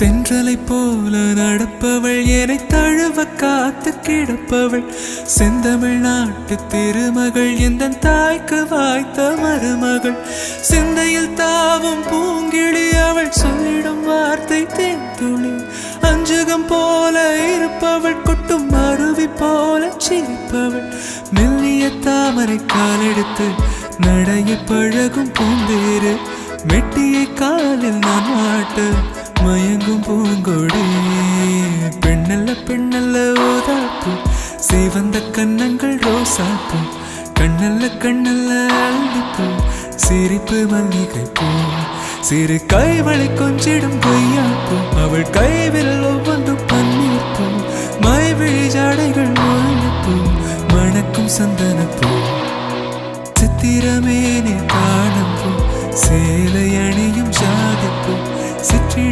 தென்றலை போல நடப்பவள் என்னை தழுவ காத்து கிடப்பவள் செந்தமிழ் நாட்டு திருமகள் எந்த தாய்க்கு வாய்த்த மருமகள் சிந்தையில் தாவும் பூங்கிழி அவள் சொல்லிடும் வார்த்தை தேன்துளி அஞ்சுகம் போல இருப்பவள் கொட்டும் அருவி போல சிரிப்பவள் மெல்லிய தாமரை காலெடுத்து நடைய பழகும் பூந்தேறு மெட்டியை காலில் நான் மாட்ட மயங்கும் பூங்கொடி பெண்ணல்ல பெண்ணல்ல ஓதாப்பு சிவந்த கண்ணங்கள் ரோசாப்பு கண்ணல்ல கண்ணல்ல அள்ளிப்பூ சிரிப்பு மல்லிகை பூ சிறு கைவளை கொஞ்சிடும் பொய்யாப்பு அவள் கைவில் ஒவ்வொன்றும் பன்னீர் பூ மைவிழி ஜாடைகள் முள்ளிப்பூ மணக்கும் சந்தனப்பூ